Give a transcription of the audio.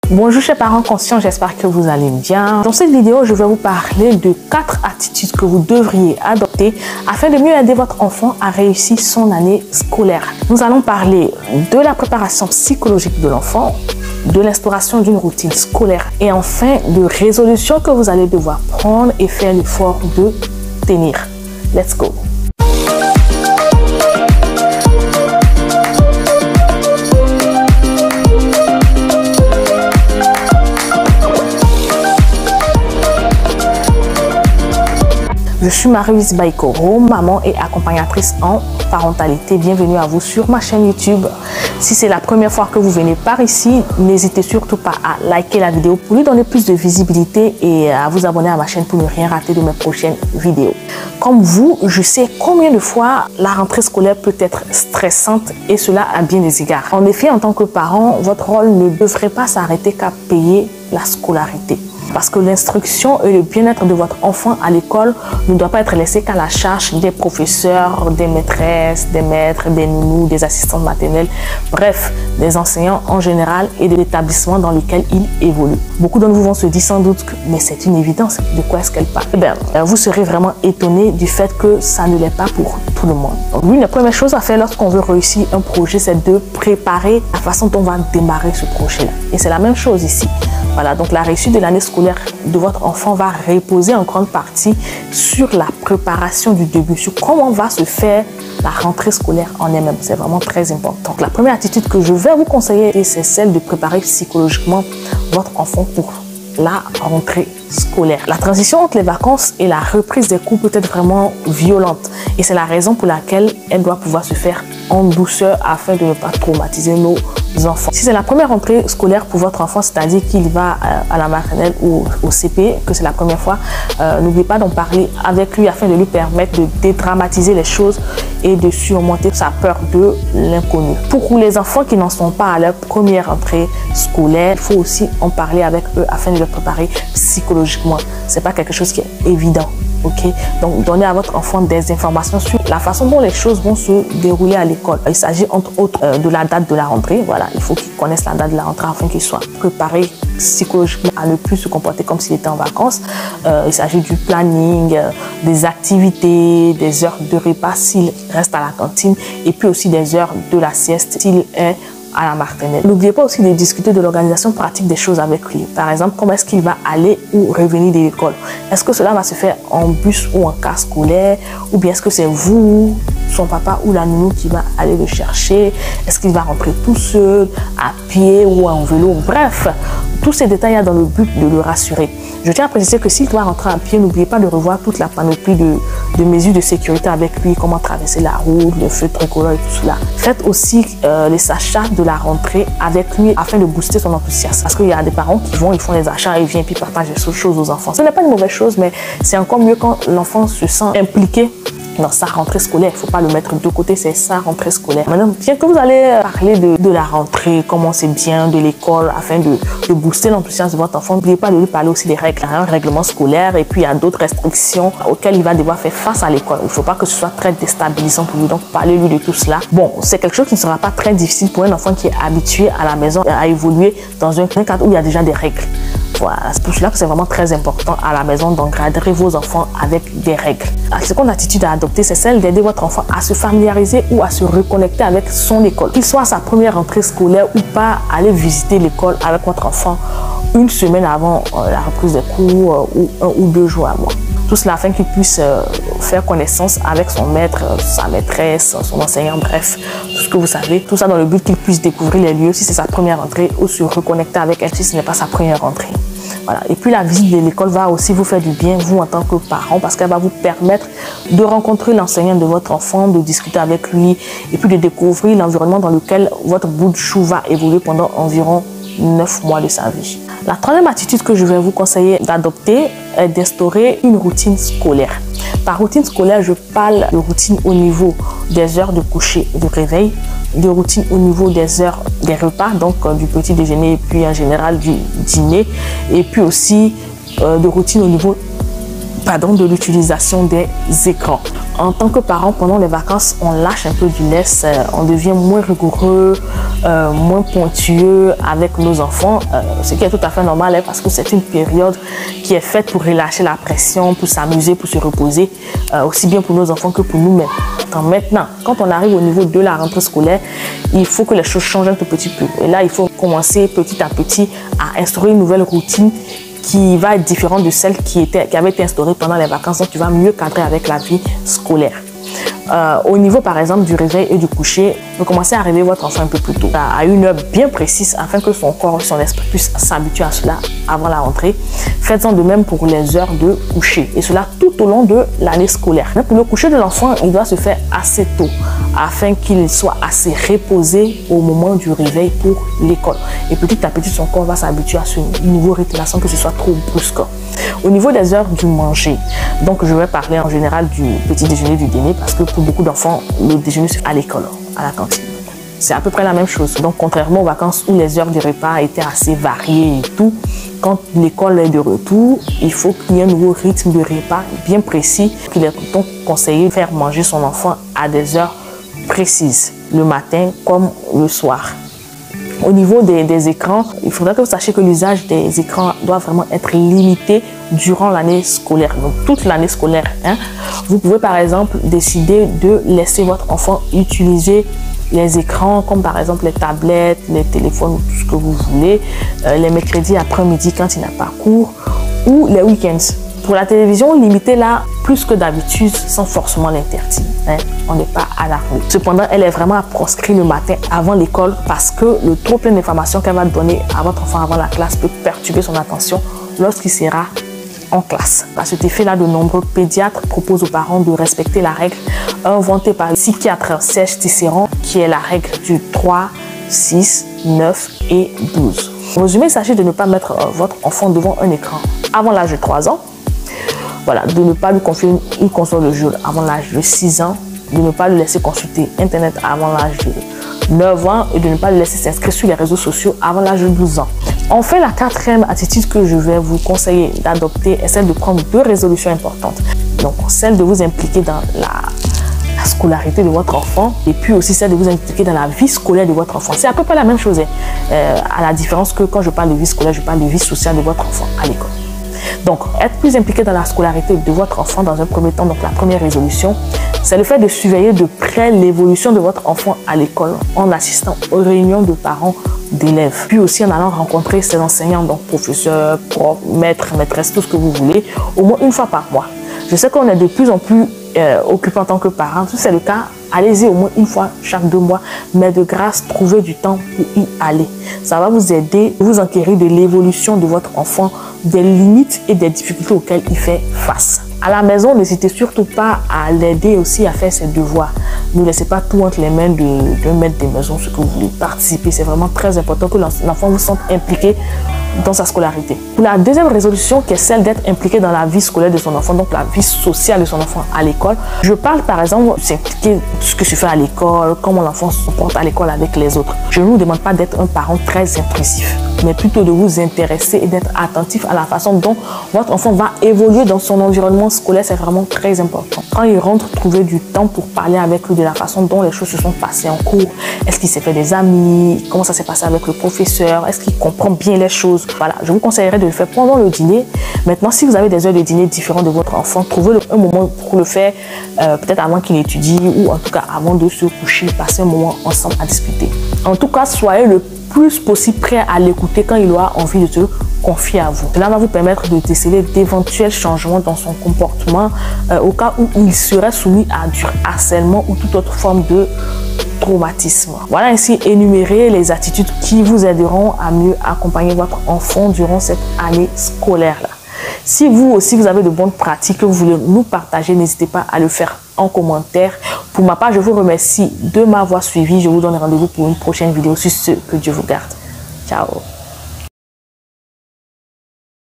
Bonjour chers parents conscients, j'espère que vous allez bien. Dans cette vidéo, je vais vous parler de 4 attitudes que vous devriez adopter afin de mieux aider votre enfant à réussir son année scolaire. Nous allons parler de la préparation psychologique de l'enfant, de l'instauration d'une routine scolaire et enfin de résolutions que vous allez devoir prendre et faire l'effort de tenir. Let's go! Je suis Marie-Louise Baïkoro, maman et accompagnatrice en parentalité. Bienvenue à vous sur ma chaîne YouTube. Si c'est la première fois que vous venez par ici, n'hésitez surtout pas à liker la vidéo pour lui donner plus de visibilité et à vous abonner à ma chaîne pour ne rien rater de mes prochaines vidéos. Comme vous, je sais combien de fois la rentrée scolaire peut être stressante et cela à bien des égards. En effet, en tant que parent, votre rôle ne devrait pas s'arrêter qu'à payer la scolarité. Parce que l'instruction et le bien-être de votre enfant à l'école ne doit pas être laissé qu'à la charge des professeurs, des maîtresses, des maîtres, des nounous, des assistantes maternelles, bref, des enseignants en général et de l'établissement dans lequel ils évoluent. Beaucoup d'entre vous vont se dire sans doute que mais c'est une évidence, de quoi est-ce qu'elle parle? Eh bien, vous serez vraiment étonné du fait que ça ne l'est pas pour tout le monde. Donc, l'une des premières choses à faire lorsqu'on veut réussir un projet, c'est de préparer la façon dont on va démarrer ce projet-là. Et c'est la même chose ici. Voilà, donc la réussite de l'année scolaire de votre enfant va reposer en grande partie sur la préparation du début, sur comment va se faire la rentrée scolaire en elle-même. C'est vraiment très important. Donc, la première attitude que je vais vous conseiller, c'est celle de préparer psychologiquement votre enfant pour la rentrée scolaire. La transition entre les vacances et la reprise des cours peut être vraiment violente et c'est la raison pour laquelle elle doit pouvoir se faire en douceur afin de ne pas traumatiser nos enfants. Si c'est la première rentrée scolaire pour votre enfant, c'est-à-dire qu'il va à la maternelle ou au CP, que c'est la première fois, n'oubliez pas d'en parler avec lui afin de lui permettre de dédramatiser les choses et de surmonter sa peur de l'inconnu. Pour les enfants qui n'en sont pas à leur première rentrée scolaire, il faut aussi en parler avec eux afin de les préparer psychologiquement. C'est pas quelque chose qui est évident. Ok, donc donnez à votre enfant des informations sur la façon dont les choses vont se dérouler à l'école. Il s'agit entre autres de la date de la rentrée. Voilà, il faut qu'il connaisse la date de la rentrée afin qu'il soit préparé psychologiquement à ne plus se comporter comme s'il était en vacances. Il s'agit du planning, des activités, des heures de repas s'il reste à la cantine et puis aussi des heures de la sieste s'il est à la maternelle. N'oubliez pas aussi de discuter de l'organisation pratique des choses avec lui. Par exemple, comment est-ce qu'il va aller ou revenir de l'école? Est-ce que cela va se faire en bus ou en car scolaire? Ou bien est-ce que c'est vous, son papa ou la nounou qui va aller le chercher? Est-ce qu'il va rentrer tout seul, à pied ou en vélo? Bref, tous ces détails dans le but de le rassurer. Je tiens à préciser que s'il doit rentrer à pied, n'oubliez pas de revoir toute la panoplie de mesures de sécurité avec lui, comment traverser la route, le feu tricolore et tout cela. Faites aussi les achats de la rentrée avec lui afin de booster son enthousiasme. Parce qu'il y a des parents qui vont, ils font les achats et ils viennent puis partagent les choses aux enfants. Ce n'est pas une mauvaise chose, mais c'est encore mieux quand l'enfant se sent impliqué dans sa rentrée scolaire. Il ne faut pas le mettre de côté, c'est sa rentrée scolaire. Maintenant, bien que vous allez parler de la rentrée, comment c'est bien, de l'école, afin de booster l'enthousiasme de votre enfant, n'oubliez pas de lui parler aussi des règles. Il y a un règlement scolaire et puis il y a d'autres restrictions auxquelles il va devoir faire face à l'école. Il ne faut pas que ce soit très déstabilisant pour lui, donc parlez-lui de tout cela. Bon, c'est quelque chose qui ne sera pas très difficile pour un enfant qui est habitué à la maison à évoluer dans un cadre où il y a déjà des règles. Voilà, c'est pour cela que c'est vraiment très important à la maison d'encadrer vos enfants avec des règles. La seconde attitude à adopter, c'est celle d'aider votre enfant à se familiariser ou à se reconnecter avec son école. Qu'il soit à sa première rentrée scolaire ou pas, aller visiter l'école avec votre enfant une semaine avant la reprise des cours ou 1 ou 2 jours avant. Tout cela afin qu'il puisse faire connaissance avec son maître, sa maîtresse, son enseignant, bref, tout ce que vous savez. Tout ça dans le but qu'il puisse découvrir les lieux si c'est sa première rentrée ou se reconnecter avec elle si ce n'est pas sa première rentrée. Voilà. Et puis la visite de l'école va aussi vous faire du bien, vous en tant que parent, parce qu'elle va vous permettre de rencontrer l'enseignant de votre enfant, de discuter avec lui et puis de découvrir l'environnement dans lequel votre bout de chou va évoluer pendant environ 9 mois de sa vie. La troisième attitude que je vais vous conseiller d'adopter est d'instaurer une routine scolaire. Par routine scolaire, je parle de routine au niveau des heures de coucher et de réveil, de routine au niveau des heures des repas, donc du petit déjeuner et puis en général du dîner, et puis aussi de routine au niveau de l'utilisation des écrans. En tant que parent, pendant les vacances, on lâche un peu du lest, on devient moins rigoureux, moins pointueux avec nos enfants, ce qui est tout à fait normal hein, parce que c'est une période qui est faite pour relâcher la pression, pour s'amuser, pour se reposer, aussi bien pour nos enfants que pour nous-mêmes. Maintenant, quand on arrive au niveau de la rentrée scolaire, il faut que les choses changent un tout petit peu. Et là, il faut commencer petit à petit à instaurer une nouvelle routine qui va être différente de celle qui avait été instaurée pendant les vacances. Donc, tu vas mieux cadrer avec la vie scolaire. Au niveau, par exemple, du réveil et du coucher, vous commencez à réveiller votre enfant un peu plus tôt, à une heure bien précise, afin que son corps et son esprit puissent s'habituer à cela avant la rentrée. Faites-en de même pour les heures de coucher, et cela tout au long de l'année scolaire. Mais pour le coucher de l'enfant, il doit se faire assez tôt, afin qu'il soit assez reposé au moment du réveil pour l'école. Et petit à petit, son corps va s'habituer à ce nouveau rythme, sans que ce soit trop brusque. Au niveau des heures du manger, donc je vais parler en général du petit déjeuner, du dîner, parce que pour beaucoup d'enfants, le déjeuner c'est à l'école, à la cantine. C'est à peu près la même chose. Donc contrairement aux vacances où les heures du repas étaient assez variées et tout, quand l'école est de retour, il faut qu'il y ait un nouveau rythme de repas bien précis. Il est donc conseillé de faire manger son enfant à des heures précises, le matin comme le soir. Au niveau des écrans, il faudra que vous sachiez que l'usage des écrans doit vraiment être limité durant l'année scolaire, donc toute l'année scolaire. Vous pouvez par exemple décider de laisser votre enfant utiliser les écrans comme par exemple les tablettes, les téléphones, tout ce que vous voulez, les mercredis après-midi quand il n'a pas cours ou les week-ends. Pour la télévision, limitez-la plus que d'habitude sans forcément l'interdire. On n'est pas à la rue. Cependant, elle est vraiment à proscrire le matin avant l'école parce que le trop plein d'informations qu'elle va donner à votre enfant avant la classe peut perturber son attention lorsqu'il sera en classe. À cet effet-là, de nombreux pédiatres proposent aux parents de respecter la règle inventée par le psychiatre Serge Tisserand, qui est la règle du 3, 6, 9 et 12. En résumé, il s'agit de ne pas mettre votre enfant devant un écran avant l'âge de 3 ans. Voilà, de ne pas lui confier une console de jeu avant l'âge de 6 ans, de ne pas le laisser consulter Internet avant l'âge de 9 ans et de ne pas le laisser s'inscrire sur les réseaux sociaux avant l'âge de 12 ans. Enfin, la quatrième attitude que je vais vous conseiller d'adopter est celle de prendre 2 résolutions importantes. Donc, celle de vous impliquer dans la scolarité de votre enfant et puis aussi celle de vous impliquer dans la vie scolaire de votre enfant. C'est à peu près la même chose, à la différence que quand je parle de vie scolaire, je parle de vie sociale de votre enfant à l'école. Donc, être plus impliqué dans la scolarité de votre enfant dans un premier temps, donc la première résolution, c'est le fait de surveiller de près l'évolution de votre enfant à l'école en assistant aux réunions de parents d'élèves. Puis aussi en allant rencontrer ses enseignants, donc professeurs, profs, maîtres, maîtresses, tout ce que vous voulez, au moins une fois par mois. Je sais qu'on est de plus en plus occupé en tant que parents. Si c'est le cas, allez-y au moins une fois chaque 2 mois, mais de grâce, trouvez du temps pour y aller. Ça va vous aider, vous enquérir de l'évolution de votre enfant, des limites et des difficultés auxquelles il fait face. À la maison, n'hésitez surtout pas à l'aider aussi à faire ses devoirs. Ne laissez pas tout entre les mains d'un maître des maisons, ce que vous voulez participer. C'est vraiment très important que l'enfant vous sente impliqué dans sa scolarité. Pour la deuxième résolution, qui est celle d'être impliqué dans la vie scolaire de son enfant, donc la vie sociale de son enfant à l'école, je parle par exemple de s'impliquer ce que je fais à l'école, comment l'enfant se comporte à l'école avec les autres. Je ne vous demande pas d'être un parent très intrusif, mais plutôt de vous intéresser et d'être attentif à la façon dont votre enfant va évoluer dans son environnement scolaire. C'est vraiment très important. Quand il rentre, trouvez du temps pour parler avec lui de la façon dont les choses se sont passées en cours. Est-ce qu'il s'est fait des amis? Comment ça s'est passé avec le professeur? Est-ce qu'il comprend bien les choses? Voilà, je vous conseillerais de le faire pendant le dîner. Maintenant, si vous avez des heures de dîner différentes de votre enfant, trouvez un moment pour le faire, peut-être avant qu'il étudie ou en tout cas avant de se coucher, passer un moment ensemble à discuter. En tout cas, soyez le plus possible prêt à l'écouter quand il aura envie de se confier à vous. Cela va vous permettre de déceler d'éventuels changements dans son comportement au cas où il serait soumis à du harcèlement ou toute autre forme de traumatisme. Voilà ainsi énumérer les attitudes qui vous aideront à mieux accompagner votre enfant durant cette année scolaire-là. Si vous aussi vous avez de bonnes pratiques que vous voulez nous partager, n'hésitez pas à le faire en commentaire. Pour ma part, je vous remercie de m'avoir suivi. Je vous donne rendez-vous pour une prochaine vidéo. Sur ce, que Dieu vous garde. Ciao.